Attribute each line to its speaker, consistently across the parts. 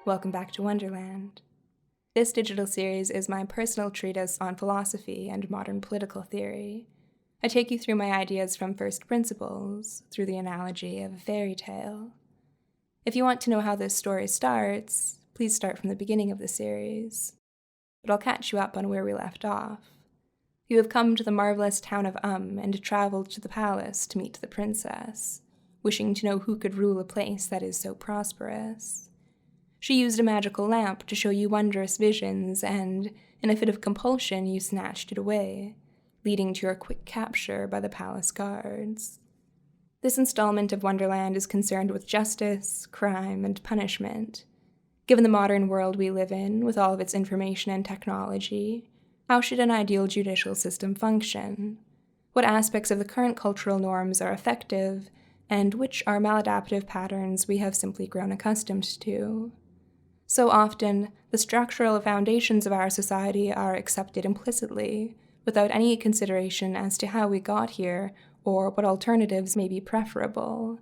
Speaker 1: Welcome back to Wonderland. This digital series is my personal treatise on philosophy and modern political theory. I take you through my ideas from first principles, through the analogy of a fairy tale. If you want to know how this story starts, please start from the beginning of the series. But I'll catch you up on where we left off. You have come to the marvelous town of and traveled to the palace to meet the princess, wishing to know who could rule a place that is so prosperous. She used a magical lamp to show you wondrous visions, and, in a fit of compulsion, you snatched it away, leading to your quick capture by the palace guards. This installment of Wonderland is concerned with justice, crime, and punishment. Given the modern world we live in, with all of its information and technology, how should an ideal judicial system function? What aspects of the current cultural norms are effective, and which are maladaptive patterns we have simply grown accustomed to? So often, the structural foundations of our society are accepted implicitly, without any consideration as to how we got here or what alternatives may be preferable.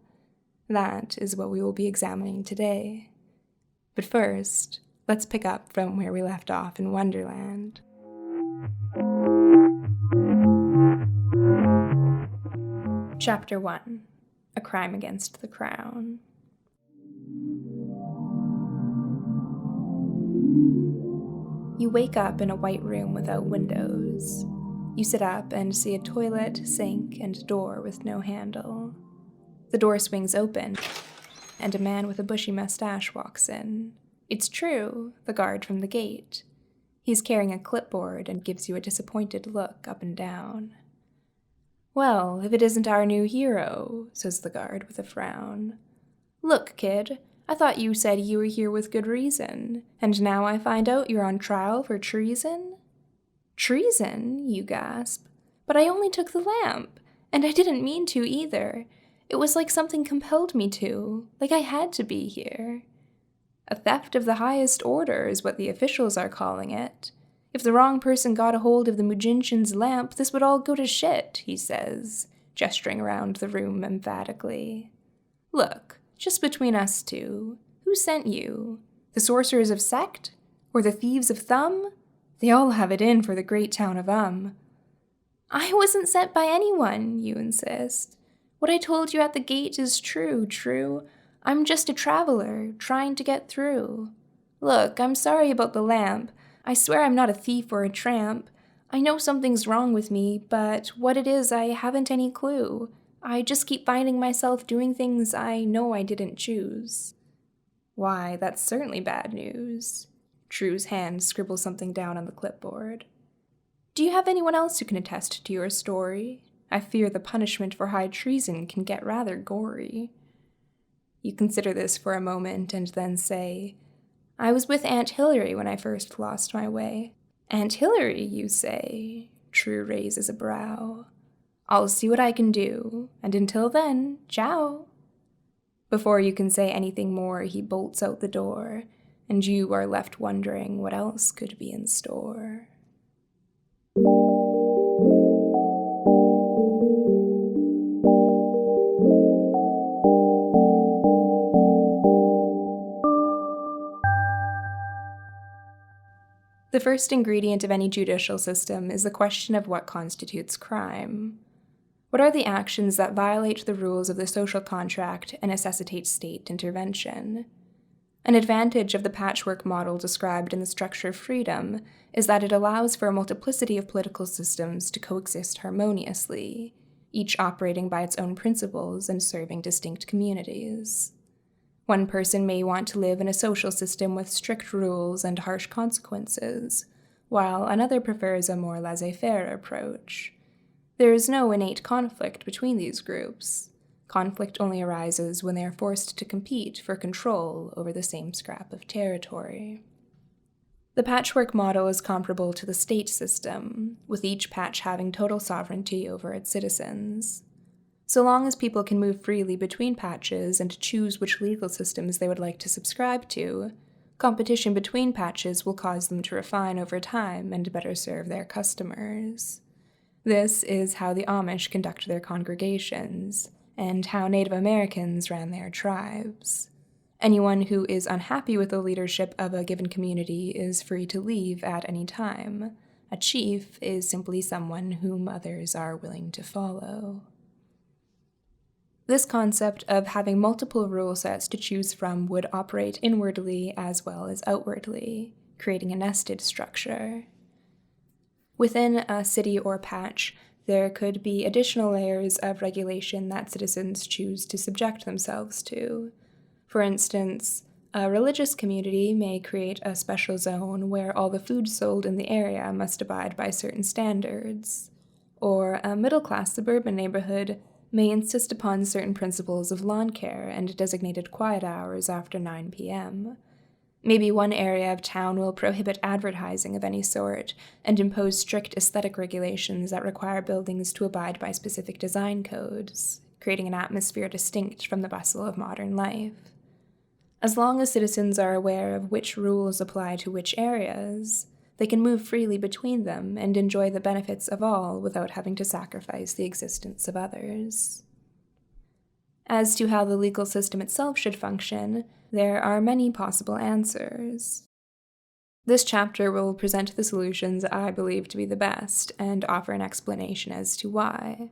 Speaker 1: That is what we will be examining today. But first, let's pick up from where we left off in Wonderland. Chapter 1. A Crime Against the Crown. You wake up in a white room without windows. You sit up and see a toilet, sink, and door with no handle. The door swings open, and a man with a bushy mustache walks in. It's true, the guard from the gate. He's carrying a clipboard and gives you a disappointed look up and down. "Well, if it isn't our new hero," says the guard with a frown. "Look, kid, I thought you said you were here with good reason, and now I find out you're on trial for treason?" "Treason?" you gasp. "But I only took the lamp, and I didn't mean to either. It was like something compelled me to, like I had to be here." "A theft of the highest order is what the officials are calling it. If the wrong person got a hold of the Mujinshins' lamp, this would all go to shit," he says, gesturing around the room emphatically. "Look, just between us two, who sent you? The sorcerers of Sect? Or the thieves of Thumb? They all have it in for the great town of "I wasn't sent by anyone," you insist. "What I told you at the gate is true. I'm just a traveler, trying to get through. Look, I'm sorry about the lamp. I swear I'm not a thief or a tramp. I know something's wrong with me, but what it is I haven't any clue. I just keep finding myself doing things I know I didn't choose." "Why, that's certainly bad news." True's hand scribbles something down on the clipboard. "Do you have anyone else who can attest to your story? I fear the punishment for high treason can get rather gory." You consider this for a moment and then say, "I was with Aunt Hillary when I first lost my way." "Aunt Hillary, you say?" True raises a brow. "I'll see what I can do, and until then, ciao." Before you can say anything more, he bolts out the door, and you are left wondering what else could be in store. The first ingredient of any judicial system is the question of what constitutes crime. What are the actions that violate the rules of the social contract and necessitate state intervention? An advantage of the patchwork model described in the Structure of Freedom is that it allows for a multiplicity of political systems to coexist harmoniously, each operating by its own principles and serving distinct communities. One person may want to live in a social system with strict rules and harsh consequences, while another prefers a more laissez-faire approach. There is no innate conflict between these groups. Conflict only arises when they are forced to compete for control over the same scrap of territory. The patchwork model is comparable to the state system, with each patch having total sovereignty over its citizens. So long as people can move freely between patches and choose which legal systems they would like to subscribe to, competition between patches will cause them to refine over time and better serve their customers. This is how the Amish conduct their congregations, and how Native Americans ran their tribes. Anyone who is unhappy with the leadership of a given community is free to leave at any time. A chief is simply someone whom others are willing to follow. This concept of having multiple rule sets to choose from would operate inwardly as well as outwardly, creating a nested structure. Within a city or patch, there could be additional layers of regulation that citizens choose to subject themselves to. For instance, a religious community may create a special zone where all the food sold in the area must abide by certain standards. Or a middle-class suburban neighborhood may insist upon certain principles of lawn care and designated quiet hours after 9 p.m. Maybe one area of town will prohibit advertising of any sort and impose strict aesthetic regulations that require buildings to abide by specific design codes, creating an atmosphere distinct from the bustle of modern life. As long as citizens are aware of which rules apply to which areas, they can move freely between them and enjoy the benefits of all without having to sacrifice the existence of others. As to how the legal system itself should function, there are many possible answers. This chapter will present the solutions I believe to be the best and offer an explanation as to why.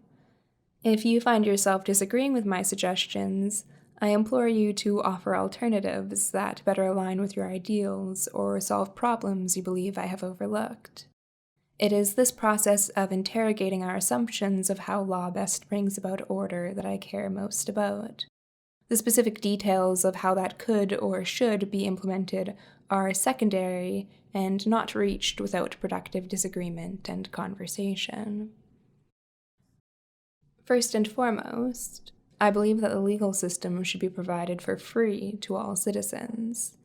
Speaker 1: If you find yourself disagreeing with my suggestions, I implore you to offer alternatives that better align with your ideals or solve problems you believe I have overlooked. It is this process of interrogating our assumptions of how law best brings about order that I care most about. The specific details of how that could or should be implemented are secondary and not reached without productive disagreement and conversation. First and foremost, I believe that the legal system should be provided for free to all citizens.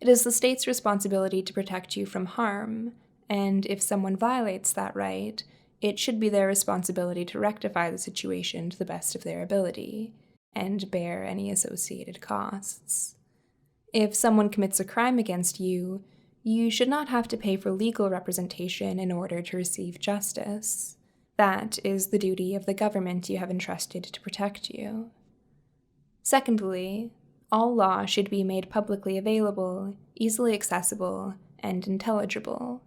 Speaker 1: It is the state's responsibility to protect you from harm, and if someone violates that right, it should be their responsibility to rectify the situation to the best of their ability, and bear any associated costs. If someone commits a crime against you, you should not have to pay for legal representation in order to receive justice. That is the duty of the government you have entrusted to protect you. Secondly, all law should be made publicly available, easily accessible, and intelligible.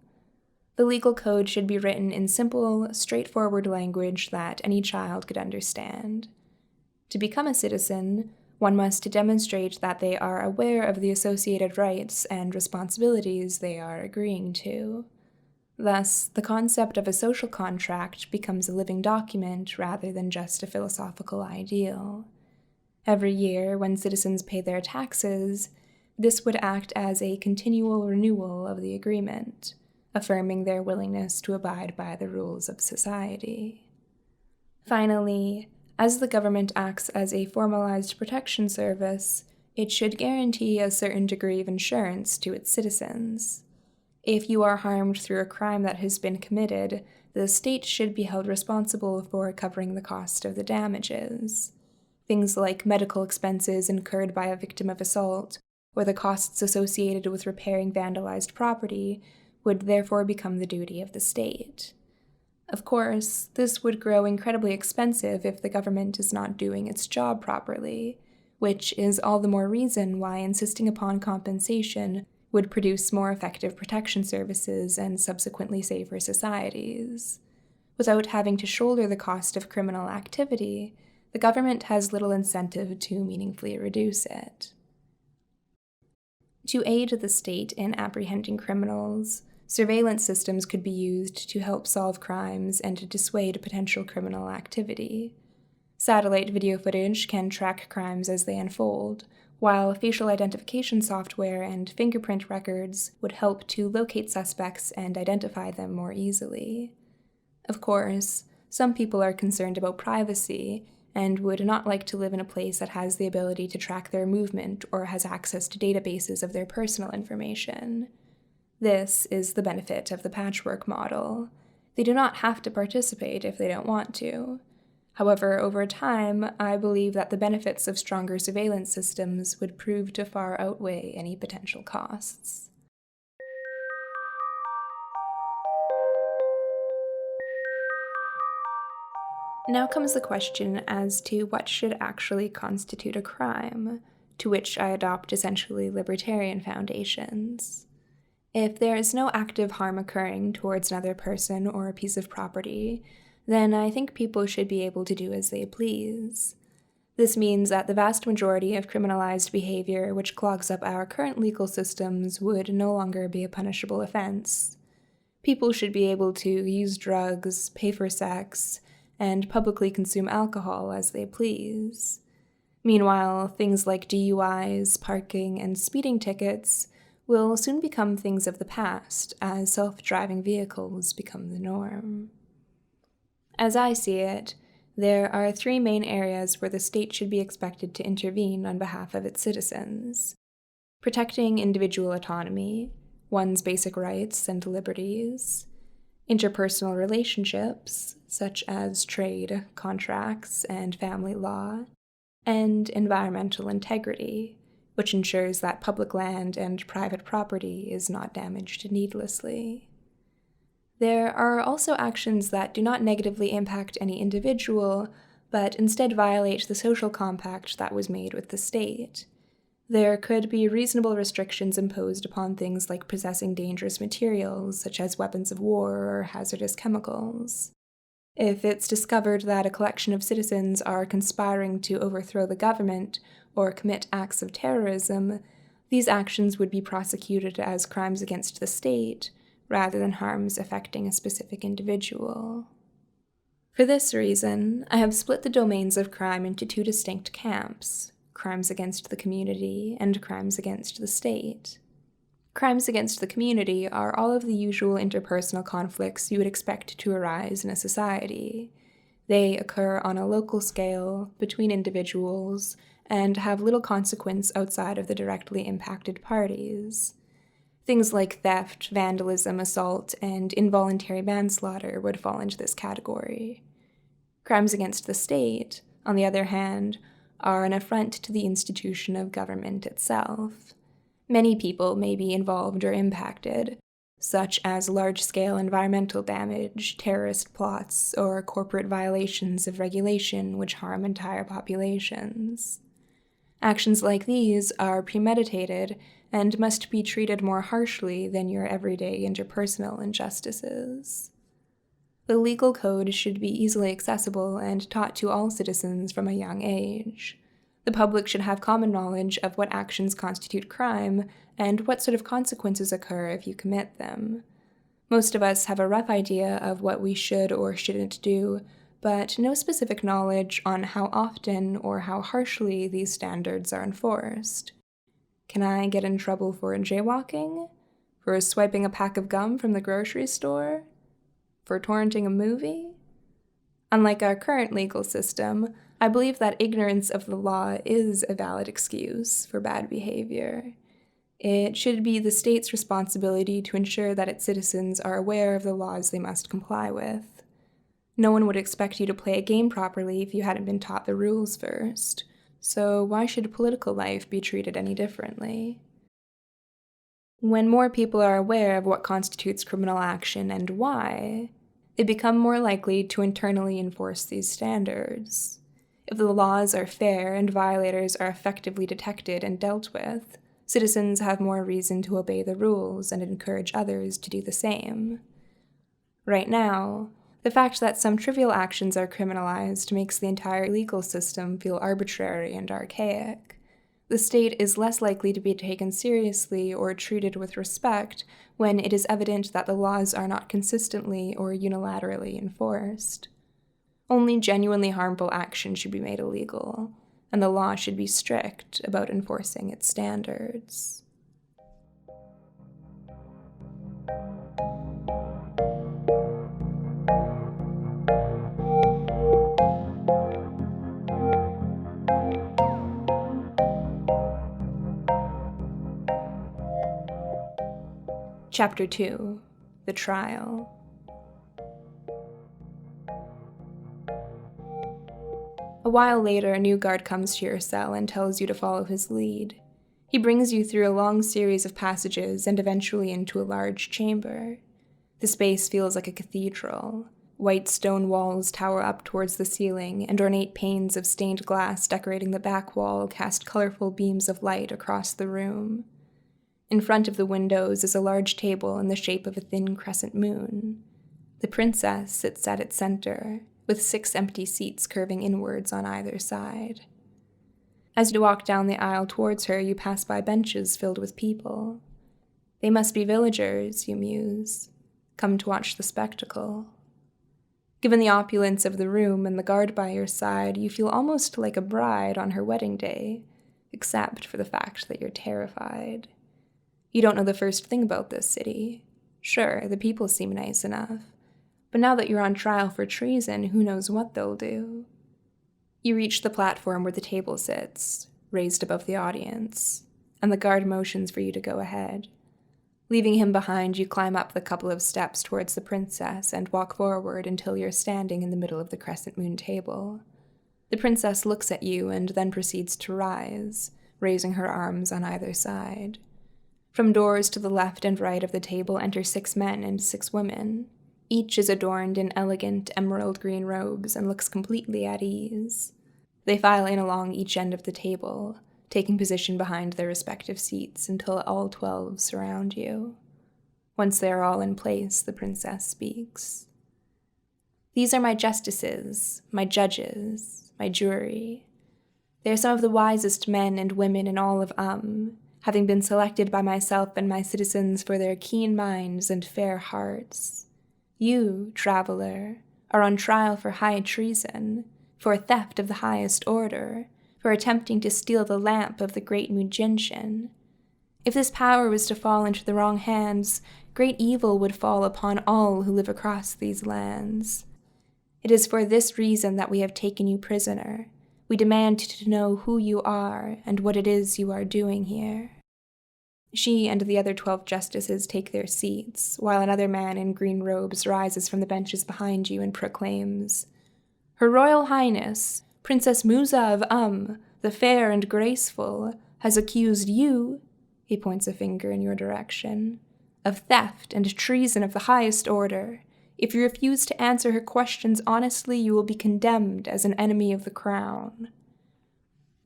Speaker 1: The legal code should be written in simple, straightforward language that any child could understand. To become a citizen, one must demonstrate that they are aware of the associated rights and responsibilities they are agreeing to. Thus, the concept of a social contract becomes a living document rather than just a philosophical ideal. Every year, when citizens pay their taxes, this would act as a continual renewal of the agreement, affirming their willingness to abide by the rules of society. Finally, as the government acts as a formalized protection service, it should guarantee a certain degree of insurance to its citizens. If you are harmed through a crime that has been committed, the state should be held responsible for covering the cost of the damages. Things like medical expenses incurred by a victim of assault, or the costs associated with repairing vandalized property, would therefore become the duty of the state. Of course, this would grow incredibly expensive if the government is not doing its job properly, which is all the more reason why insisting upon compensation would produce more effective protection services and subsequently safer societies. Without having to shoulder the cost of criminal activity, the government has little incentive to meaningfully reduce it. To aid the state in apprehending criminals, surveillance systems could be used to help solve crimes and to dissuade potential criminal activity. Satellite video footage can track crimes as they unfold, while facial identification software and fingerprint records would help to locate suspects and identify them more easily. Of course, some people are concerned about privacy and would not like to live in a place that has the ability to track their movement or has access to databases of their personal information. This is the benefit of the Patchwork Model. They do not have to participate if they don't want to. However, over time, I believe that the benefits of stronger surveillance systems would prove to far outweigh any potential costs. Now comes the question as to what should actually constitute a crime. to which I adopt essentially libertarian foundations. If there is no active harm occurring towards another person or a piece of property, then I think people should be able to do as they please. This means that the vast majority of criminalized behavior which clogs up our current legal systems would no longer be a punishable offense. People should be able to use drugs, pay for sex, and publicly consume alcohol as they please. Meanwhile, things like DUIs, parking, and speeding tickets will soon become things of the past as self-driving vehicles become the norm. As I see it, there are three main areas where the state should be expected to intervene on behalf of its citizens: protecting individual autonomy, one's basic rights and liberties, interpersonal relationships, such as trade, contracts, and family law, and environmental integrity, which ensures that public land and private property is not damaged needlessly. There are also actions that do not negatively impact any individual, but instead violate the social compact that was made with the state. There could be reasonable restrictions imposed upon things like possessing dangerous materials, such as weapons of war or hazardous chemicals. If it's discovered that a collection of citizens are conspiring to overthrow the government or commit acts of terrorism, these actions would be prosecuted as crimes against the state, rather than harms affecting a specific individual. For this reason, I have split the domains of crime into two distinct camps: crimes against the community and crimes against the state. Crimes against the community are all of the usual interpersonal conflicts you would expect to arise in a society. They occur on a local scale, between individuals, and have little consequence outside of the directly impacted parties. Things like theft, vandalism, assault, and involuntary manslaughter would fall into this category. Crimes against the state, on the other hand, are an affront to the institution of government itself. Many people may be involved or impacted, such as large-scale environmental damage, terrorist plots, or corporate violations of regulation which harm entire populations. Actions like these are premeditated and must be treated more harshly than your everyday interpersonal injustices. The legal code should be easily accessible and taught to all citizens from a young age. The public should have common knowledge of what actions constitute crime and what sort of consequences occur if you commit them. Most of us have a rough idea of what we should or shouldn't do, but no specific knowledge on how often or how harshly these standards are enforced. Can I get in trouble for jaywalking? For swiping a pack of gum from the grocery store? For torrenting a movie? Unlike our current legal system, I believe that ignorance of the law is a valid excuse for bad behavior. It should be the state's responsibility to ensure that its citizens are aware of the laws they must comply with. No one would expect you to play a game properly if you hadn't been taught the rules first, so why should political life be treated any differently? When more people are aware of what constitutes criminal action and why, they become more likely to internally enforce these standards. If the laws are fair and violators are effectively detected and dealt with, citizens have more reason to obey the rules and encourage others to do the same. Right now, the fact that some trivial actions are criminalized makes the entire legal system feel arbitrary and archaic. The state is less likely to be taken seriously or treated with respect when it is evident that the laws are not consistently or unilaterally enforced. Only genuinely harmful action should be made illegal, and the law should be strict about enforcing its standards. Chapter 2: The Trial. A while later, a new guard comes to your cell and tells you to follow his lead. He brings you through a long series of passages and eventually into a large chamber. The space feels like a cathedral. White stone walls tower up towards the ceiling, and ornate panes of stained glass decorating the back wall cast colorful beams of light across the room. In front of the windows is a large table in the shape of a thin crescent moon. The princess sits at its center, with 6 empty seats curving inwards on either side. As you walk down the aisle towards her, you pass by benches filled with people. They must be villagers, you muse, come to watch the spectacle. Given the opulence of the room and the guard by your side, you feel almost like a bride on her wedding day, except for the fact that you're terrified. You don't know the first thing about this city. Sure, the people seem nice enough, but now that you're on trial for treason, who knows what they'll do? You reach the platform where the table sits, raised above the audience, and the guard motions for you to go ahead. Leaving him behind, you climb up the couple of steps towards the princess and walk forward until you're standing in the middle of the crescent moon table. The princess looks at you and then proceeds to rise, raising her arms on either side. From doors to the left and right of the table enter 6 men and 6 women. Each is adorned in elegant emerald green robes and looks completely at ease. They file in along each end of the table, taking position behind their respective seats until all 12 surround you. Once they are all in place, the princess speaks. These are my justices, my judges, my jury. They are some of the wisest men and women in all of having been selected by myself and my citizens for their keen minds and fair hearts. You, traveler, are on trial for high treason, for theft of the highest order, for attempting to steal the lamp of the great magician. If this power was to fall into the wrong hands, great evil would fall upon all who live across these lands. It is for this reason that we have taken you prisoner. We demand to know who you are and what it is you are doing here. She and the other 12 justices take their seats, while another man in green robes rises from the benches behind you and proclaims, "Her Royal Highness, Princess Musa of the fair and graceful, has accused you," he points a finger in your direction, "of theft and treason of the highest order. If you refuse to answer her questions honestly, you will be condemned as an enemy of the crown."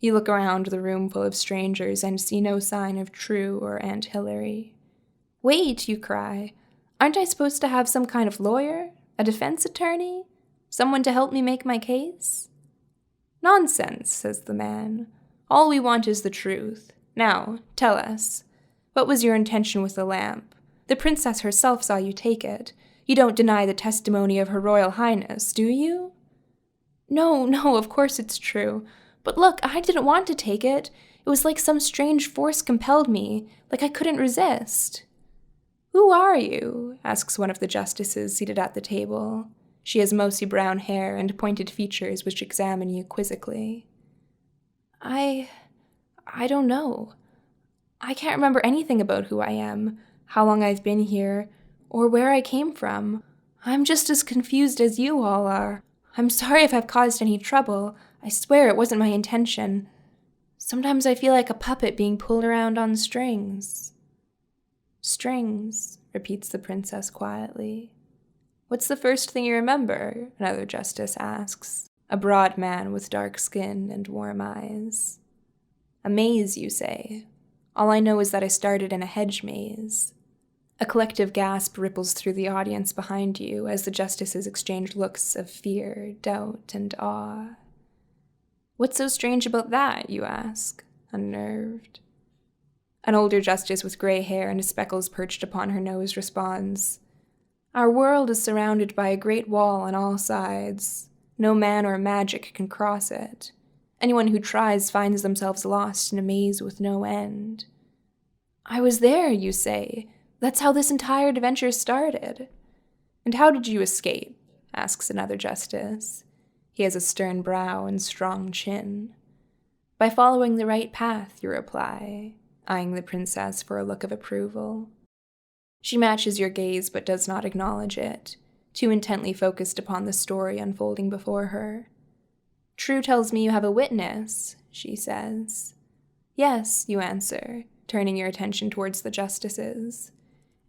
Speaker 1: You look around the room full of strangers and see no sign of True or Aunt Hilary. "Wait," you cry. "Aren't I supposed to have some kind of lawyer? A defense attorney? Someone to help me make my case?" "Nonsense," says the man. "All we want is the truth. Now, tell us. What was your intention with the lamp? The princess herself saw you take it. You don't deny the testimony of Her Royal Highness, do you?" No, of course it's true. But look, I didn't want to take it. It was like some strange force compelled me, like I couldn't resist." "Who are you?" asks one of the justices seated at the table. She has mousy brown hair and pointed features which examine you quizzically. I don't know. I can't remember anything about who I am, how long I've been here, or where I came from. I'm just as confused as you all are. I'm sorry if I've caused any trouble. I swear it wasn't my intention. Sometimes I feel like a puppet being pulled around on strings." "Strings," repeats the princess quietly. "What's the first thing you remember?" another justice asks, a broad man with dark skin and warm eyes. "A maze, you say. All I know is that I started in a hedge maze." A collective gasp ripples through the audience behind you as the justices exchange looks of fear, doubt, and awe. "What's so strange about that?" you ask, unnerved. An older justice with gray hair and speckles perched upon her nose responds, "Our world is surrounded by a great wall on all sides. No man or magic can cross it. Anyone who tries finds themselves lost in a maze with no end." "I was there," you say. "That's how this entire adventure started." "And how did you escape?" asks another justice. He has a stern brow and strong chin. "By following the right path," you reply, eyeing the princess for a look of approval. She matches your gaze but does not acknowledge it, too intently focused upon the story unfolding before her. "True tells me you have a witness," she says. "Yes," you answer, turning your attention towards the justices.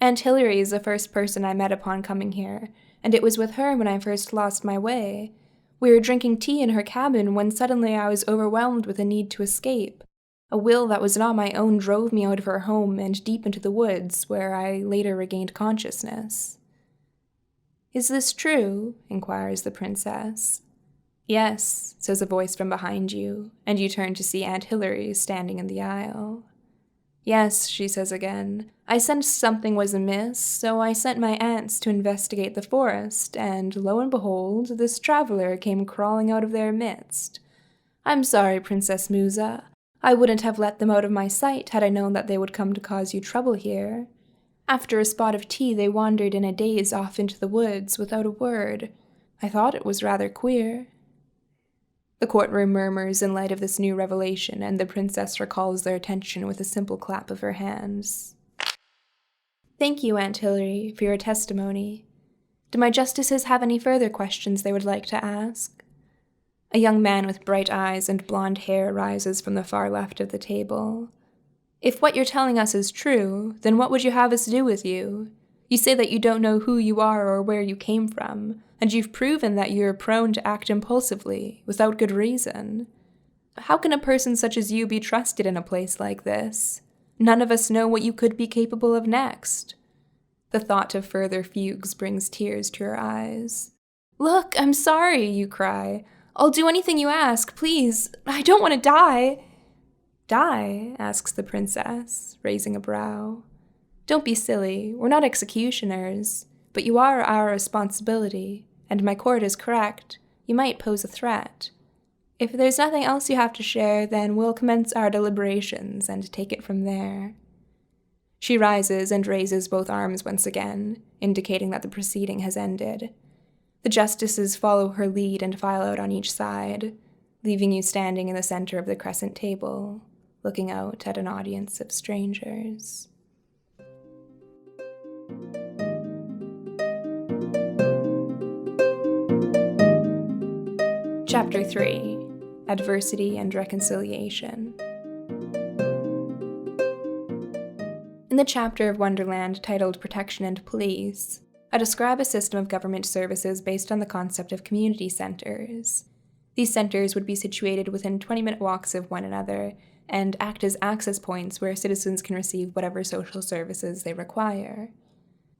Speaker 1: "Aunt Hilary is the first person I met upon coming here, and it was with her when I first lost my way. We were drinking tea in her cabin when suddenly I was overwhelmed with a need to escape. A will that was not my own drove me out of her home and deep into the woods, where I later regained consciousness." "Is this true?" inquires the princess. "Yes," says a voice from behind you, and you turn to see Aunt Hilary standing in the aisle. "Yes," she says again, "I sensed something was amiss, so I sent my aunts to investigate the forest, and lo and behold, this traveler came crawling out of their midst. I'm sorry, Princess Musa. I wouldn't have let them out of my sight had I known that they would come to cause you trouble here. After a spot of tea, they wandered in a daze off into the woods without a word. I thought it was rather queer." The courtroom murmurs in light of this new revelation, and the princess recalls their attention with a simple clap of her hands. "Thank you, Aunt Hilary, for your testimony. Do my justices have any further questions they would like to ask?" A young man with bright eyes and blonde hair rises from the far left of the table. "If what you're telling us is true, then what would you have us do with you? You say that you don't know who you are or where you came from, and you've proven that you're prone to act impulsively, without good reason. How can a person such as you be trusted in a place like this? None of us know what you could be capable of next." The thought of further fugues brings tears to her eyes. "Look, I'm sorry," you cry. "I'll do anything you ask, please. I don't want to die." "Die?" asks the princess, raising a brow. "Don't be silly. We're not executioners. But you are our responsibility, and my court is correct. You might pose a threat. If there's nothing else you have to share, then we'll commence our deliberations and take it from there." She rises and raises both arms once again, indicating that the proceeding has ended. The justices follow her lead and file out on each side, leaving you standing in the center of the crescent table, looking out at an audience of strangers. Chapter 3: Adversity and Reconciliation. In the chapter of Wonderland titled Protection and Police, I describe a system of government services based on the concept of community centers. These centers would be situated within 20-minute walks of one another and act as access points where citizens can receive whatever social services they require.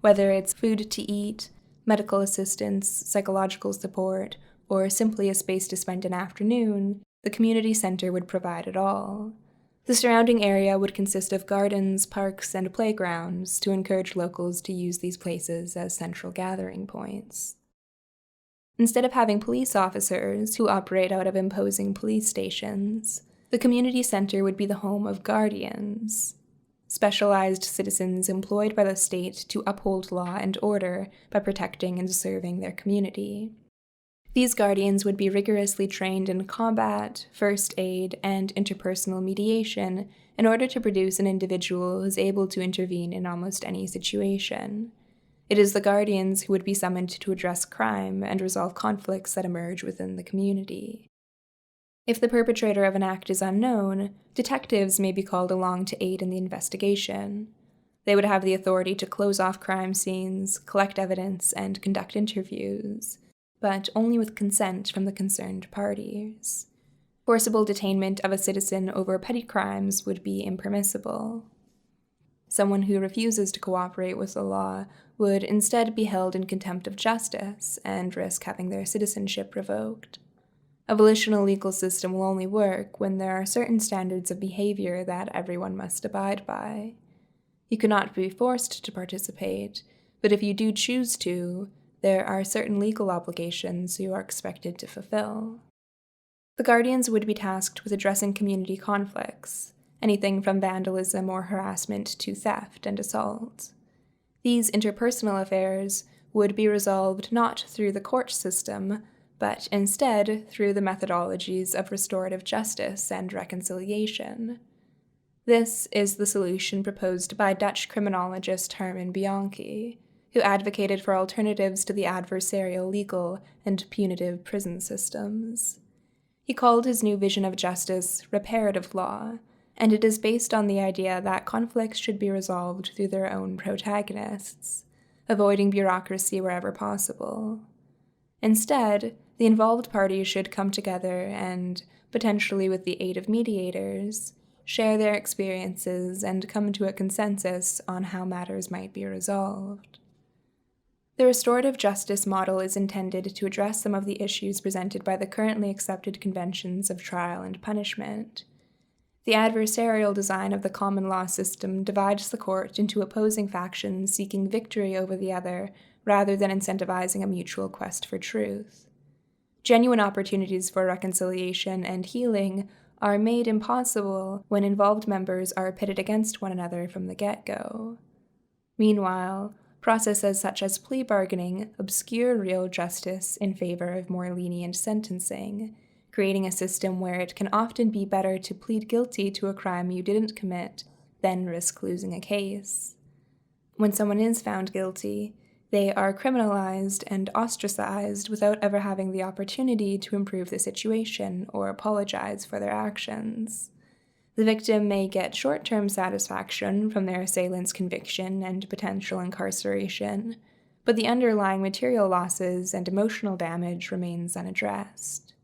Speaker 1: Whether it's food to eat, medical assistance, psychological support, or simply a space to spend an afternoon, the community center would provide it all. The surrounding area would consist of gardens, parks, and playgrounds to encourage locals to use these places as central gathering points. Instead of having police officers who operate out of imposing police stations, the community center would be the home of guardians, specialized citizens employed by the state to uphold law and order by protecting and serving their community. These guardians would be rigorously trained in combat, first aid, and interpersonal mediation in order to produce an individual who is able to intervene in almost any situation. It is the guardians who would be summoned to address crime and resolve conflicts that emerge within the community. If the perpetrator of an act is unknown, detectives may be called along to aid in the investigation. They would have the authority to close off crime scenes, collect evidence, and conduct interviews, but only with consent from the concerned parties. Forcible detainment of a citizen over petty crimes would be impermissible. Someone who refuses to cooperate with the law would instead be held in contempt of justice and risk having their citizenship revoked. A volitional legal system will only work when there are certain standards of behavior that everyone must abide by. You cannot be forced to participate, but if you do choose to, there are certain legal obligations you are expected to fulfill. The guardians would be tasked with addressing community conflicts, anything from vandalism or harassment to theft and assault. These interpersonal affairs would be resolved not through the court system, but instead through the methodologies of restorative justice and reconciliation. This is the solution proposed by Dutch criminologist Herman Bianchi, who advocated for alternatives to the adversarial legal and punitive prison systems. He called his new vision of justice reparative law, and it is based on the idea that conflicts should be resolved through their own protagonists. avoiding bureaucracy wherever possible. Instead, the involved parties should come together and, potentially with the aid of mediators, share their experiences and come to a consensus on how matters might be resolved. The restorative justice model is intended to address some of the issues presented by the currently accepted conventions of trial and punishment. The adversarial design of the common law system divides the court into opposing factions seeking victory over the other rather than incentivizing a mutual quest for truth. Genuine opportunities for reconciliation and healing are made impossible when involved members are pitted against one another from the get-go. Meanwhile, processes such as plea bargaining obscure real justice in favor of more lenient sentencing, creating a system where it can often be better to plead guilty to a crime you didn't commit than risk losing a case. When someone is found guilty, they are criminalized and ostracized without ever having the opportunity to improve the situation or apologize for their actions. The victim may get short-term satisfaction from their assailant's conviction and potential incarceration, but the underlying material losses and emotional damage remains unaddressed.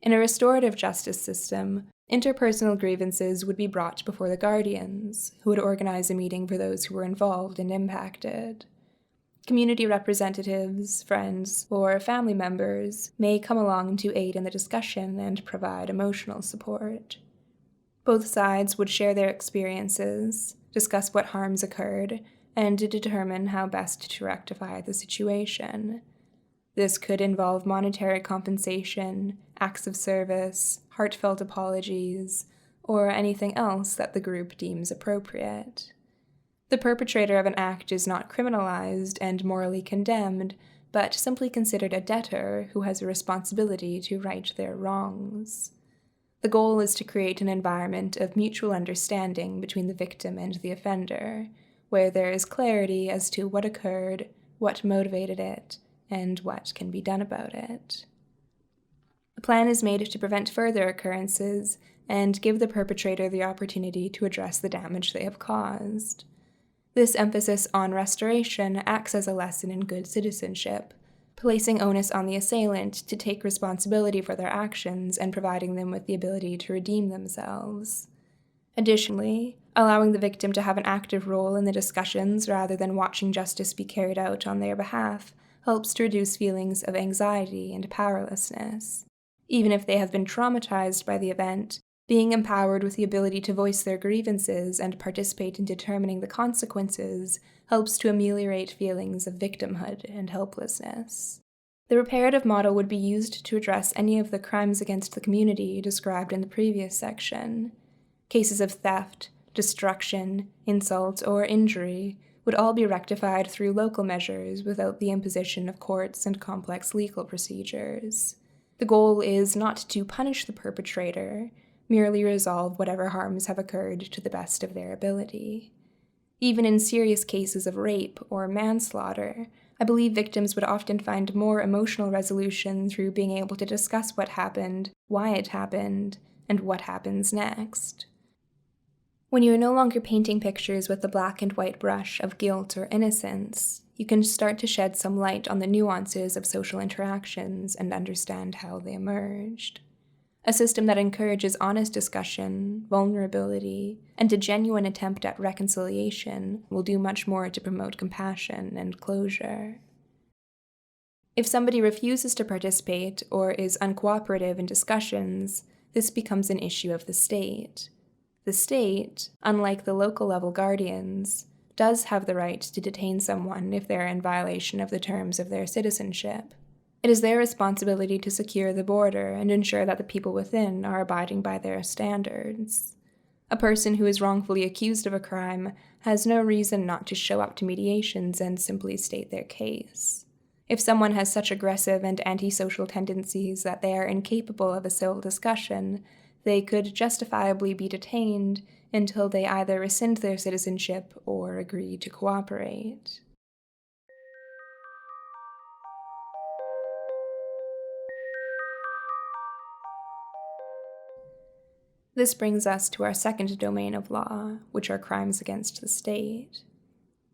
Speaker 1: In a restorative justice system, interpersonal grievances would be brought before the guardians, who would organize a meeting for those who were involved and impacted. Community representatives, friends, or family members may come along to aid in the discussion and provide emotional support. Both sides would share their experiences, discuss what harms occurred, and determine how best to rectify the situation. This could involve monetary compensation, acts of service, heartfelt apologies, or anything else that the group deems appropriate. The perpetrator of an act is not criminalized and morally condemned, but simply considered a debtor who has a responsibility to right their wrongs. The goal is to create an environment of mutual understanding between the victim and the offender, where there is clarity as to what occurred, what motivated it, and what can be done about it. A plan is made to prevent further occurrences and give the perpetrator the opportunity to address the damage they have caused. This emphasis on restoration acts as a lesson in good citizenship, placing onus on the assailant to take responsibility for their actions and providing them with the ability to redeem themselves. Additionally, allowing the victim to have an active role in the discussions rather than watching justice be carried out on their behalf helps to reduce feelings of anxiety and powerlessness. Even if they have been traumatized by the event, being empowered with the ability to voice their grievances and participate in determining the consequences helps to ameliorate feelings of victimhood and helplessness. The reparative model would be used to address any of the crimes against the community described in the previous section. Cases of theft, destruction, insult, or injury would all be rectified through local measures without the imposition of courts and complex legal procedures. The goal is not to punish the perpetrator, merely resolve whatever harms have occurred to the best of their ability. Even in serious cases of rape or manslaughter, I believe victims would often find more emotional resolution through being able to discuss what happened, why it happened, and what happens next. When you are no longer painting pictures with the black and white brush of guilt or innocence, you can start to shed some light on the nuances of social interactions and understand how they emerged. A system that encourages honest discussion, vulnerability, and a genuine attempt at reconciliation will do much more to promote compassion and closure. If somebody refuses to participate or is uncooperative in discussions, this becomes an issue of the state. The state, unlike the local level guardians, does have the right to detain someone if they are in violation of the terms of their citizenship. It is their responsibility to secure the border and ensure that the people within are abiding by their standards. A person who is wrongfully accused of a crime has no reason not to show up to mediations and simply state their case. If someone has such aggressive and antisocial tendencies that they are incapable of a civil discussion, they could justifiably be detained until they either rescind their citizenship or agree to cooperate. This brings us to our second domain of law, which are crimes against the state.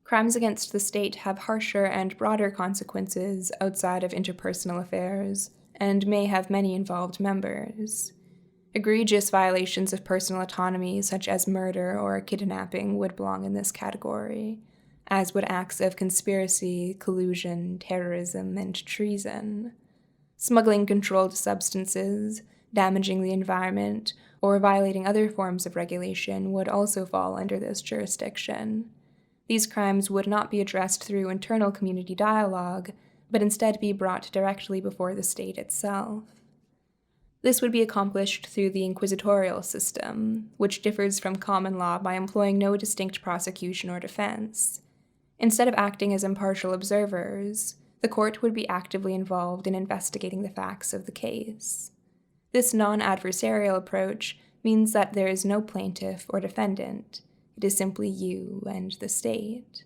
Speaker 1: Crimes against the state have harsher and broader consequences outside of interpersonal affairs, and may have many involved members. Egregious violations of personal autonomy, such as murder or kidnapping, would belong in this category, as would acts of conspiracy, collusion, terrorism, and treason. Smuggling controlled substances, damaging the environment, or violating other forms of regulation would also fall under this jurisdiction. These crimes would not be addressed through internal community dialogue, but instead be brought directly before the state itself. This would be accomplished through the inquisitorial system, which differs from common law by employing no distinct prosecution or defense. Instead of acting as impartial observers, the court would be actively involved in investigating the facts of the case. This non-adversarial approach means that there is no plaintiff or defendant. It is simply you and the state.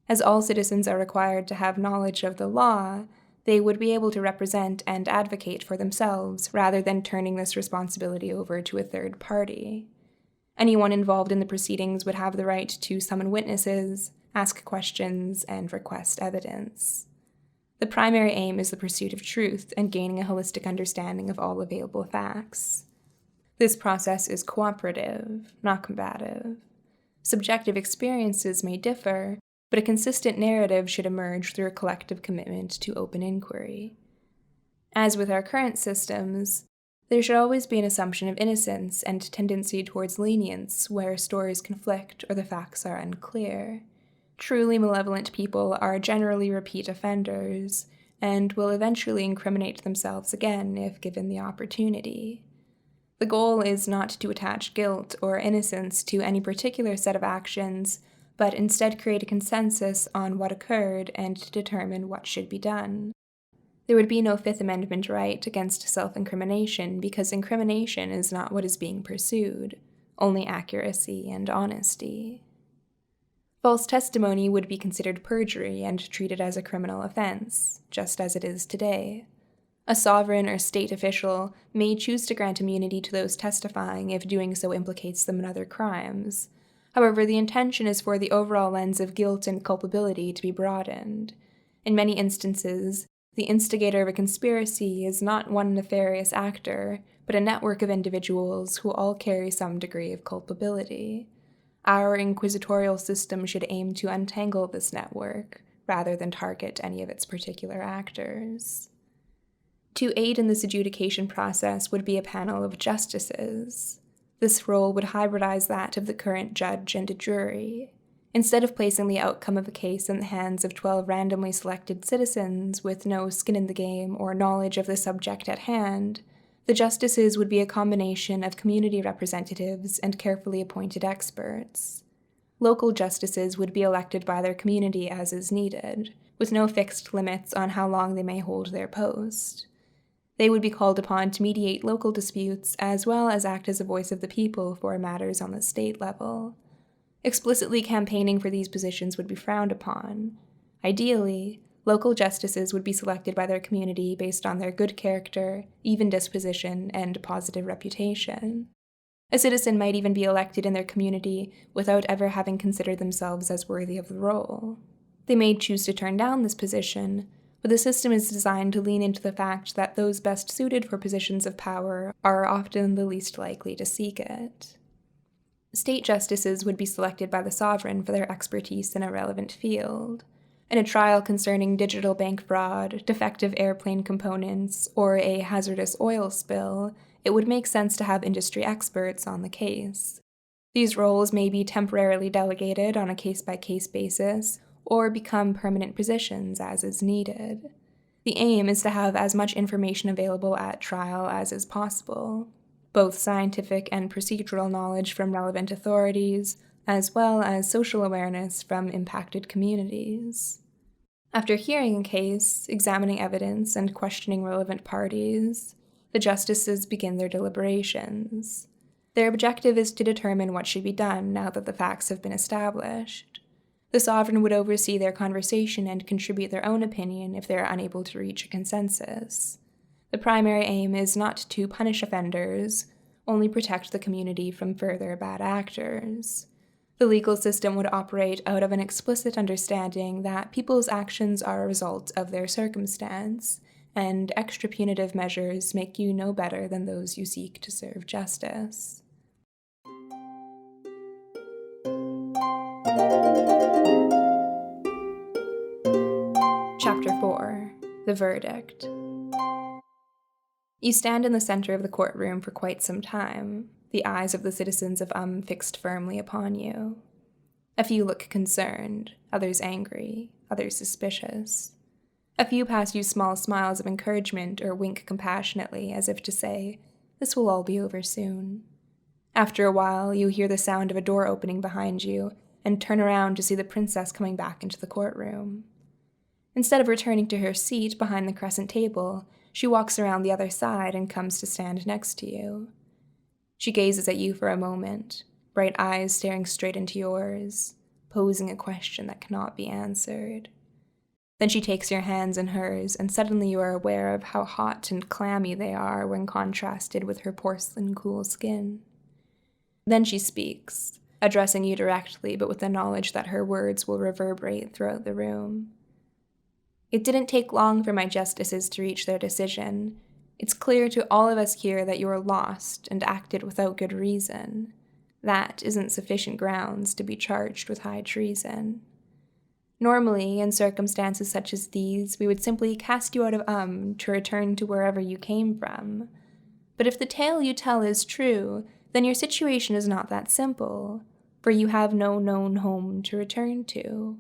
Speaker 1: As all citizens are required to have knowledge of the law, they would be able to represent and advocate for themselves rather than turning this responsibility over to a third party. Anyone involved in the proceedings would have the right to summon witnesses, ask questions, and request evidence. The primary aim is the pursuit of truth and gaining a holistic understanding of all available facts. This process is cooperative, not combative. Subjective experiences may differ, but a consistent narrative should emerge through a collective commitment to open inquiry. As with our current systems, there should always be an assumption of innocence and tendency towards lenience where stories conflict or the facts are unclear. Truly malevolent people are generally repeat offenders and will eventually incriminate themselves again if given the opportunity. The goal is not to attach guilt or innocence to any particular set of actions, but instead create a consensus on what occurred and to determine what should be done. There would be no Fifth Amendment right against self-incrimination because incrimination is not what is being pursued, only accuracy and honesty. False testimony would be considered perjury and treated as a criminal offense, just as it is today. A sovereign or state official may choose to grant immunity to those testifying if doing so implicates them in other crimes. However, the intention is for the overall lens of guilt and culpability to be broadened. In many instances, the instigator of a conspiracy is not one nefarious actor, but a network of individuals who all carry some degree of culpability. Our inquisitorial system should aim to untangle this network, rather than target any of its particular actors. To aid in this adjudication process would be a panel of justices. This role would hybridize that of the current judge and a jury. Instead of placing the outcome of a case in the hands of 12 randomly selected citizens with no skin in the game or knowledge of the subject at hand, the justices would be a combination of community representatives and carefully appointed experts. Local justices would be elected by their community as is needed, with no fixed limits on how long they may hold their post. They would be called upon to mediate local disputes as well as act as a voice of the people for matters on the state level. Explicitly campaigning for these positions would be frowned upon. Ideally, local justices would be selected by their community based on their good character, even disposition, and positive reputation. A citizen might even be elected in their community without ever having considered themselves as worthy of the role. They may choose to turn down this position, but the system is designed to lean into the fact that those best suited for positions of power are often the least likely to seek it. State justices would be selected by the sovereign for their expertise in a relevant field. In a trial concerning digital bank fraud, defective airplane components, or a hazardous oil spill, it would make sense to have industry experts on the case. These roles may be temporarily delegated on a case-by-case basis, or become permanent positions as is needed. The aim is to have as much information available at trial as is possible, both scientific and procedural knowledge from relevant authorities, as well as social awareness from impacted communities. After hearing a case, examining evidence, and questioning relevant parties, the justices begin their deliberations. Their objective is to determine what should be done now that the facts have been established. The sovereign would oversee their conversation and contribute their own opinion if they are unable to reach a consensus. The primary aim is not to punish offenders, only protect the community from further bad actors. The legal system would operate out of an explicit understanding that people's actions are a result of their circumstance, and extra punitive measures make you no better than those you seek to serve justice. Chapter 4. The Verdict. You stand in the center of the courtroom for quite some time, the eyes of the citizens of fixed firmly upon you. A few look concerned, others angry, others suspicious. A few pass you small smiles of encouragement or wink compassionately as if to say, "This will all be over soon." After a while, you hear the sound of a door opening behind you and turn around to see the princess coming back into the courtroom. Instead of returning to her seat behind the crescent table, she walks around the other side and comes to stand next to you. She gazes at you for a moment, bright eyes staring straight into yours, posing a question that cannot be answered. Then she takes your hands in hers, and suddenly you are aware of how hot and clammy they are when contrasted with her porcelain cool skin. Then she speaks, addressing you directly, but with the knowledge that her words will reverberate throughout the room. "It didn't take long for my justices to reach their decision. It's clear to all of us here that you are lost and acted without good reason. That isn't sufficient grounds to be charged with high treason. Normally, in circumstances such as these, we would simply cast you out of to return to wherever you came from. But if the tale you tell is true, then your situation is not that simple, for you have no known home to return to.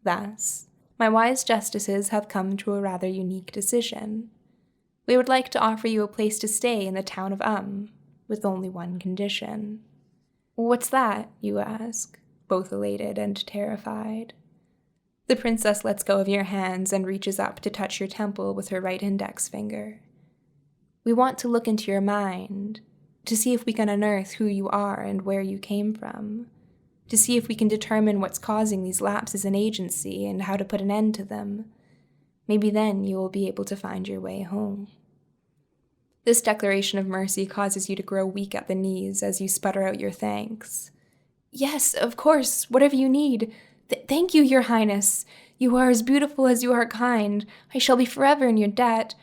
Speaker 1: Thus, my wise justices have come to a rather unique decision. We would like to offer you a place to stay in the town of with only one condition." "What's that?" you ask, both elated and terrified. The princess lets go of your hands and reaches up to touch your temple with her right index finger. "We want to look into your mind, to see if we can unearth who you are and where you came from, to see if we can determine what's causing these lapses in agency and how to put an end to them. Maybe then you will be able to find your way home." This declaration of mercy causes you to grow weak at the knees as you sputter out your thanks. "Yes, of course, whatever you need. Thank you, Your Highness. You are as beautiful as you are kind. I shall be forever in your debt.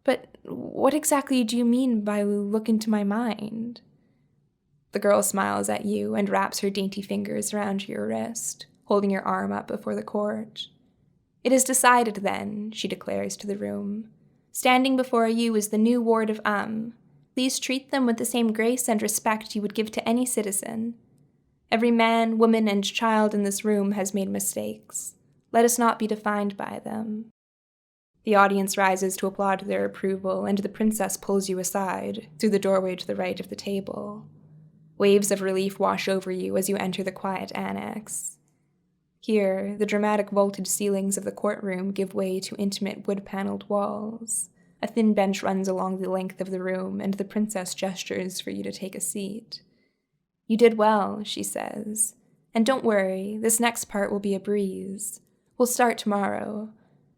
Speaker 1: But what exactly do you mean by look into my mind?" The girl smiles at you and wraps her dainty fingers around your wrist, holding your arm up before the court. "It is decided, then," she declares to the room. "Standing before you is the new ward of Please treat them with the same grace and respect you would give to any citizen. Every man, woman, and child in this room has made mistakes. Let us not be defined by them." The audience rises to applaud their approval, and the princess pulls you aside, through the doorway to the right of the table. Waves of relief wash over you as you enter the quiet annex. Here, the dramatic vaulted ceilings of the courtroom give way to intimate wood-paneled walls. A thin bench runs along the length of the room, and the princess gestures for you to take a seat. "You did well," she says. "And don't worry, this next part will be a breeze. We'll start tomorrow.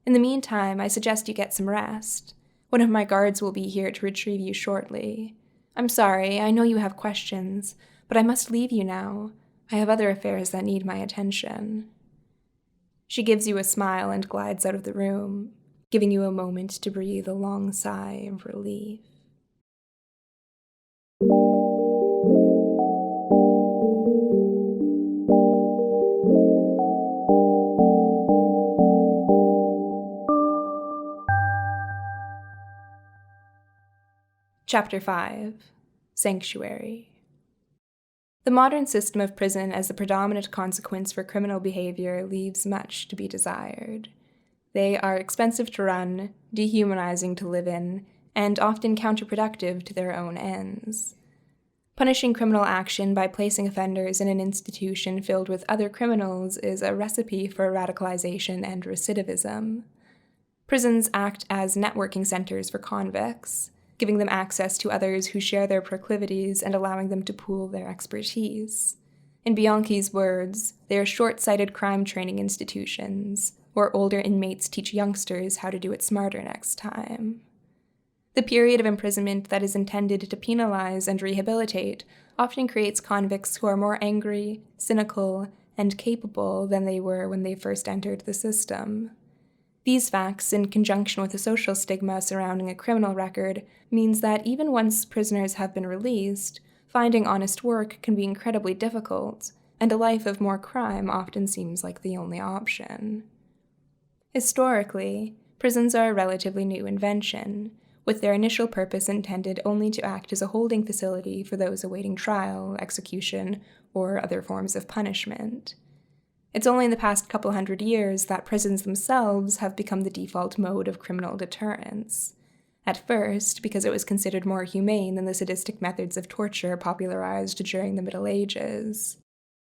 Speaker 1: In the meantime, I suggest you get some rest. One of my guards will be here to retrieve you shortly. I'm sorry, I know you have questions, but I must leave you now. I have other affairs that need my attention." She gives you a smile and glides out of the room, giving you a moment to breathe a long sigh of relief. Chapter 5. Sanctuary. The modern system of prison as the predominant consequence for criminal behavior leaves much to be desired. They are expensive to run, dehumanizing to live in, and often counterproductive to their own ends. Punishing criminal action by placing offenders in an institution filled with other criminals is a recipe for radicalization and recidivism. Prisons act as networking centers for convicts, giving them access to others who share their proclivities and allowing them to pool their expertise. In Bianchi's words, they are short-sighted crime training institutions, where older inmates teach youngsters how to do it smarter next time. The period of imprisonment that is intended to penalize and rehabilitate often creates convicts who are more angry, cynical, and capable than they were when they first entered the system. These facts, in conjunction with the social stigma surrounding a criminal record, means that even once prisoners have been released, finding honest work can be incredibly difficult, and a life of more crime often seems like the only option. Historically, prisons are a relatively new invention, with their initial purpose intended only to act as a holding facility for those awaiting trial, execution, or other forms of punishment. It's only in the past couple hundred years that prisons themselves have become the default mode of criminal deterrence. At first, because it was considered more humane than the sadistic methods of torture popularized during the Middle Ages.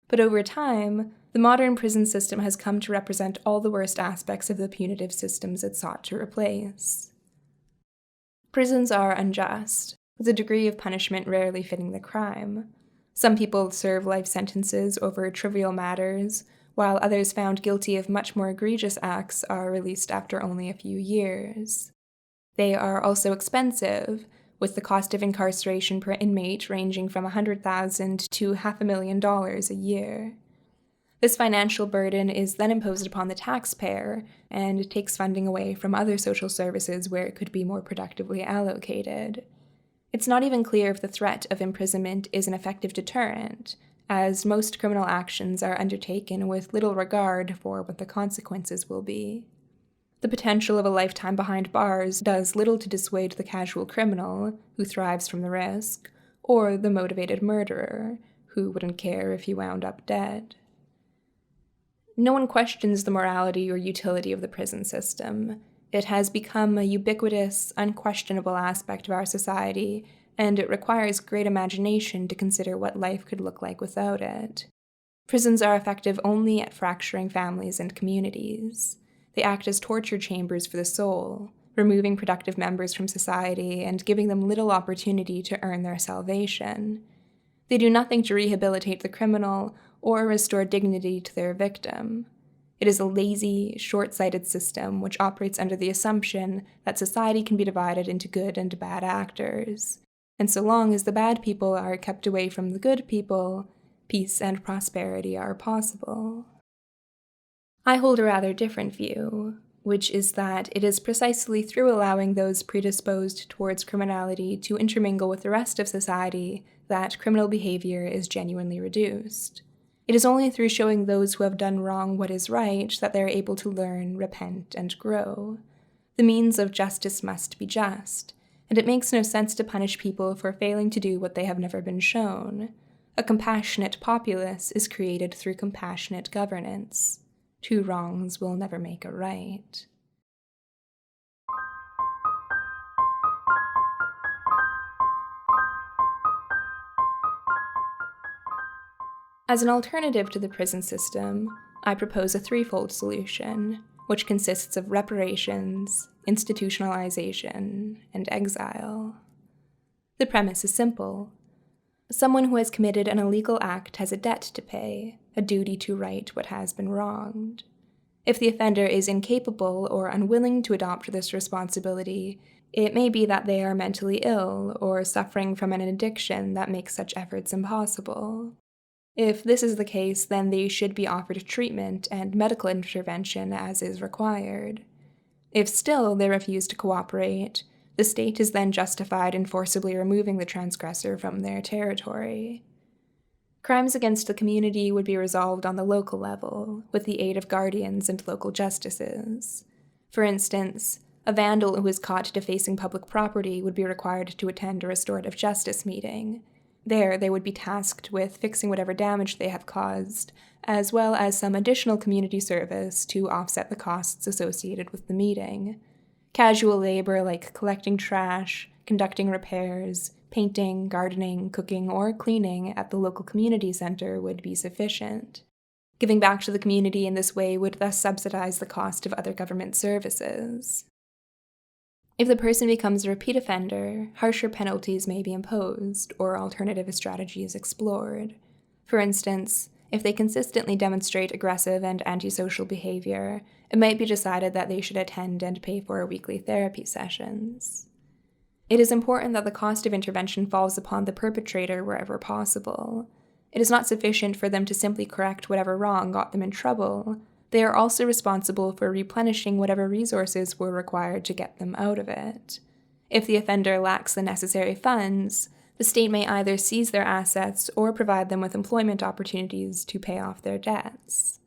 Speaker 1: But over time, the modern prison system has come to represent all the worst aspects of the punitive systems it sought to replace. Prisons are unjust, with a degree of punishment rarely fitting the crime. Some people serve life sentences over trivial matters, while others found guilty of much more egregious acts are released after only a few years. They are also expensive, with the cost of incarceration per inmate ranging from $100,000 to $500,000 a year. This financial burden is then imposed upon the taxpayer and takes funding away from other social services where it could be more productively allocated. It's not even clear if the threat of imprisonment is an effective deterrent, as most criminal actions are undertaken with little regard for what the consequences will be. The potential of a lifetime behind bars does little to dissuade the casual criminal, who thrives from the risk, or the motivated murderer, who wouldn't care if he wound up dead. No one questions the morality or utility of the prison system. It has become a ubiquitous, unquestionable aspect of our society, and it requires great imagination to consider what life could look like without it. Prisons are effective only at fracturing families and communities. They act as torture chambers for the soul, removing productive members from society and giving them little opportunity to earn their salvation. They do nothing to rehabilitate the criminal or restore dignity to their victim. It is a lazy, short-sighted system which operates under the assumption that society can be divided into good and bad actors. And so long as the bad people are kept away from the good people, peace and prosperity are possible. I hold a rather different view, which is that it is precisely through allowing those predisposed towards criminality to intermingle with the rest of society that criminal behavior is genuinely reduced. It is only through showing those who have done wrong what is right that they are able to learn, repent, and grow. The means of justice must be just, and it makes no sense to punish people for failing to do what they have never been shown. A compassionate populace is created through compassionate governance. Two wrongs will never make a right. As an alternative to the prison system, I propose a threefold solution, which consists of reparations, institutionalization, and exile. The premise is simple. Someone who has committed an illegal act has a debt to pay, a duty to right what has been wronged. If the offender is incapable or unwilling to adopt this responsibility, it may be that they are mentally ill or suffering from an addiction that makes such efforts impossible. If this is the case, then they should be offered treatment and medical intervention as is required. If still they refuse to cooperate, the state is then justified in forcibly removing the transgressor from their territory. Crimes against the community would be resolved on the local level, with the aid of guardians and local justices. For instance, a vandal who is caught defacing public property would be required to attend a restorative justice meeting. There, they would be tasked with fixing whatever damage they have caused, as well as some additional community service to offset the costs associated with the meeting. Casual labor like collecting trash, conducting repairs, painting, gardening, cooking, or cleaning at the local community center would be sufficient. Giving back to the community in this way would thus subsidize the cost of other government services. If the person becomes a repeat offender, harsher penalties may be imposed, or alternative strategies explored. For instance, if they consistently demonstrate aggressive and antisocial behavior, it might be decided that they should attend and pay for weekly therapy sessions. It is important that the cost of intervention falls upon the perpetrator wherever possible. It is not sufficient for them to simply correct whatever wrong got them in trouble. They are also responsible for replenishing whatever resources were required to get them out of it. If the offender lacks the necessary funds, the state may either seize their assets or provide them with employment opportunities to pay off their debts.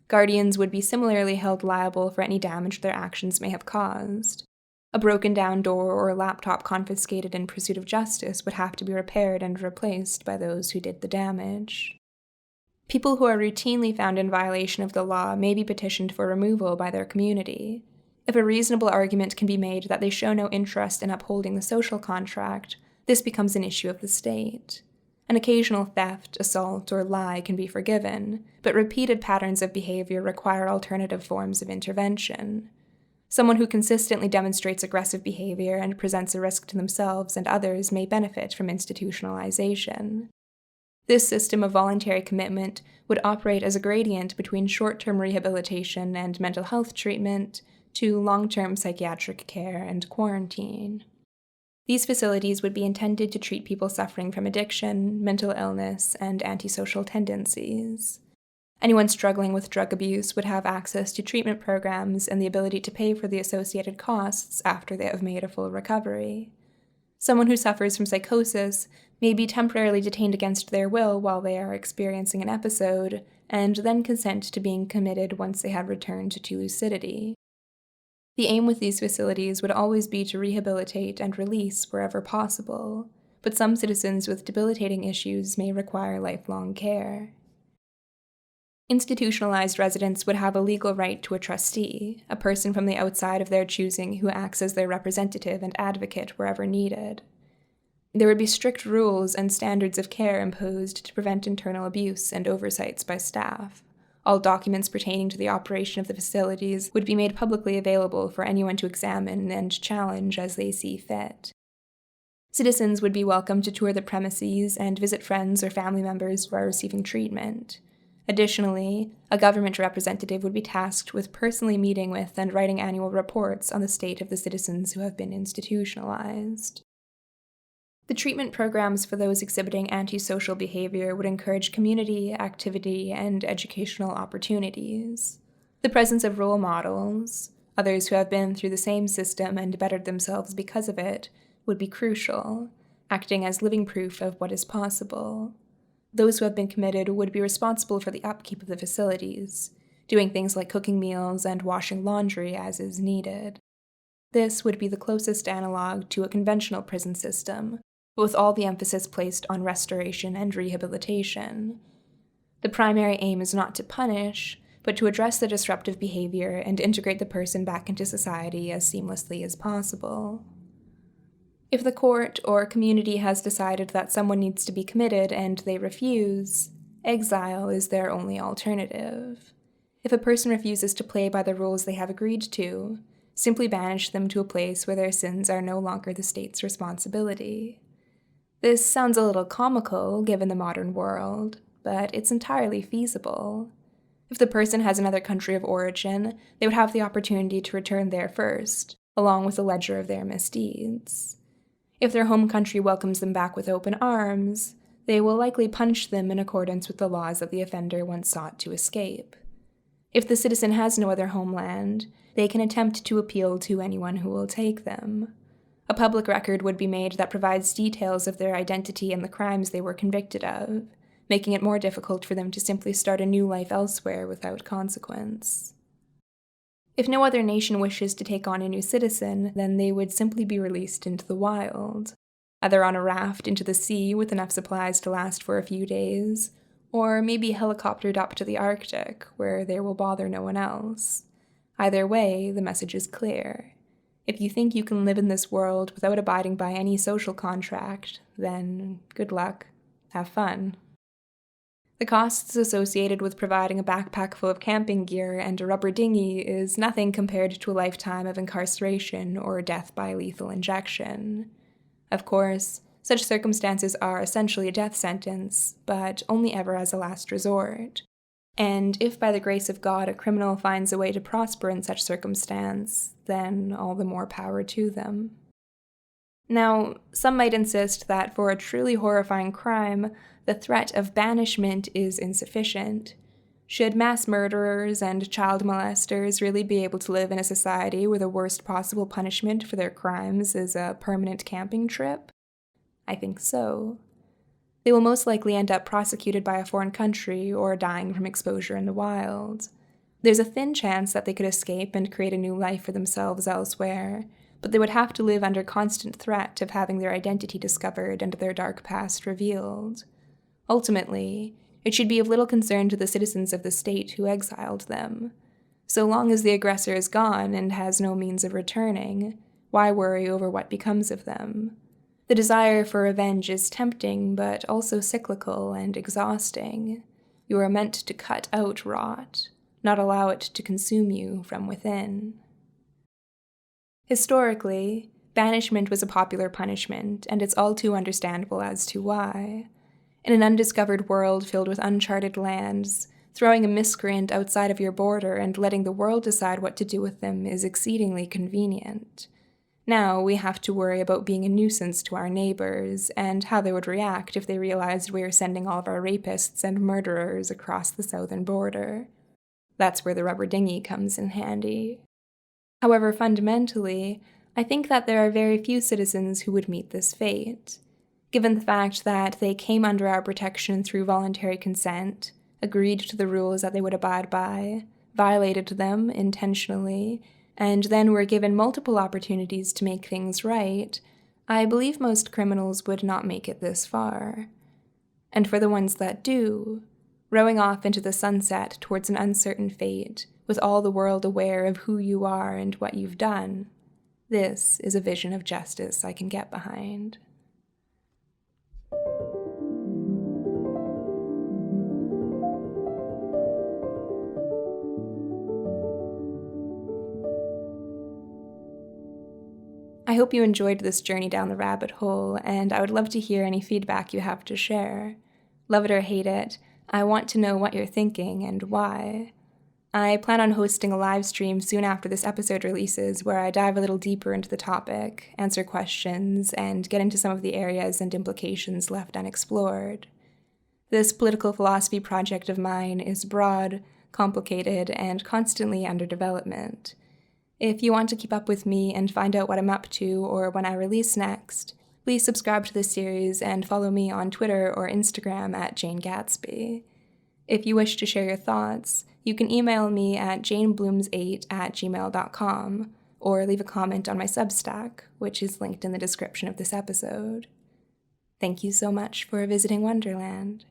Speaker 1: Guardians would be similarly held liable for any damage their actions may have caused. A broken down door or a laptop confiscated in pursuit of justice would have to be repaired and replaced by those who did the damage. People who are routinely found in violation of the law may be petitioned for removal by their community. If a reasonable argument can be made that they show no interest in upholding the social contract, this becomes an issue of the state. An occasional theft, assault, or lie can be forgiven, but repeated patterns of behavior require alternative forms of intervention. Someone who consistently demonstrates aggressive behavior and presents a risk to themselves and others may benefit from institutionalization. This system of voluntary commitment would operate as a gradient between short-term rehabilitation and mental health treatment to long-term psychiatric care and quarantine. These facilities would be intended to treat people suffering from addiction, mental illness, and antisocial tendencies. Anyone struggling with drug abuse would have access to treatment programs and the ability to pay for the associated costs after they have made a full recovery. Someone who suffers from psychosis may be temporarily detained against their will while they are experiencing an episode, and then consent to being committed once they have returned to lucidity. The aim with these facilities would always be to rehabilitate and release wherever possible, but some citizens with debilitating issues may require lifelong care. Institutionalized residents would have a legal right to a trustee, a person from the outside of their choosing who acts as their representative and advocate wherever needed. There would be strict rules and standards of care imposed to prevent internal abuse and oversights by staff. All documents pertaining to the operation of the facilities would be made publicly available for anyone to examine and challenge as they see fit. Citizens would be welcome to tour the premises and visit friends or family members who are receiving treatment. Additionally, a government representative would be tasked with personally meeting with and writing annual reports on the state of the citizens who have been institutionalized. The treatment programs for those exhibiting antisocial behavior would encourage community, activity, and educational opportunities. The presence of role models, others who have been through the same system and bettered themselves because of it, would be crucial, acting as living proof of what is possible. Those who have been committed would be responsible for the upkeep of the facilities, doing things like cooking meals and washing laundry as is needed. This would be the closest analog to a conventional prison system, but with all the emphasis placed on restoration and rehabilitation. The primary aim is not to punish, but to address the disruptive behavior and integrate the person back into society as seamlessly as possible. If the court or community has decided that someone needs to be committed and they refuse, exile is their only alternative. If a person refuses to play by the rules they have agreed to, simply banish them to a place where their sins are no longer the state's responsibility. This sounds a little comical given the modern world, but it's entirely feasible. If the person has another country of origin, they would have the opportunity to return there first, along with a ledger of their misdeeds. If their home country welcomes them back with open arms, they will likely punish them in accordance with the laws that the offender once sought to escape. If the citizen has no other homeland, they can attempt to appeal to anyone who will take them. A public record would be made that provides details of their identity and the crimes they were convicted of, making it more difficult for them to simply start a new life elsewhere without consequence. If no other nation wishes to take on a new citizen, then they would simply be released into the wild, either on a raft into the sea with enough supplies to last for a few days, or maybe helicoptered up to the Arctic, where they will bother no one else. Either way, the message is clear. If you think you can live in this world without abiding by any social contract, then good luck. Have fun. The costs associated with providing a backpack full of camping gear and a rubber dinghy is nothing compared to a lifetime of incarceration or death by lethal injection. Of course, such circumstances are essentially a death sentence, but only ever as a last resort. And if by the grace of God a criminal finds a way to prosper in such circumstance, then all the more power to them. Now, some might insist that for a truly horrifying crime, the threat of banishment is insufficient. Should mass murderers and child molesters really be able to live in a society where the worst possible punishment for their crimes is a permanent camping trip? I think so. They will most likely end up prosecuted by a foreign country or dying from exposure in the wild. There's a thin chance that they could escape and create a new life for themselves elsewhere, but they would have to live under constant threat of having their identity discovered and their dark past revealed. Ultimately, it should be of little concern to the citizens of the state who exiled them. So long as the aggressor is gone and has no means of returning, why worry over what becomes of them? The desire for revenge is tempting, but also cyclical and exhausting. You are meant to cut out rot, not allow it to consume you from within. Historically, banishment was a popular punishment, and it's all too understandable as to why. In an undiscovered world filled with uncharted lands, throwing a miscreant outside of your border and letting the world decide what to do with them is exceedingly convenient. Now we have to worry about being a nuisance to our neighbors and how they would react if they realized we are sending all of our rapists and murderers across the southern border. That's where the rubber dinghy comes in handy. However, fundamentally, I think that there are very few citizens who would meet this fate. Given the fact that they came under our protection through voluntary consent, agreed to the rules that they would abide by, violated them intentionally, and then were given multiple opportunities to make things right, I believe most criminals would not make it this far. And for the ones that do, rowing off into the sunset towards an uncertain fate, with all the world aware of who you are and what you've done, this is a vision of justice I can get behind. I hope you enjoyed this journey down the rabbit hole, and I would love to hear any feedback you have to share. Love it or hate it, I want to know what you're thinking and why. I plan on hosting a live stream soon after this episode releases where I dive a little deeper into the topic, answer questions, and get into some of the areas and implications left unexplored. This political philosophy project of mine is broad, complicated, and constantly under development. If you want to keep up with me and find out what I'm up to or when I release next, please subscribe to this series and follow me on Twitter or Instagram at Jane Gatsby. If you wish to share your thoughts, you can email me at janeblooms8@gmail.com or leave a comment on my Substack, which is linked in the description of this episode. Thank you so much for visiting Wonderland.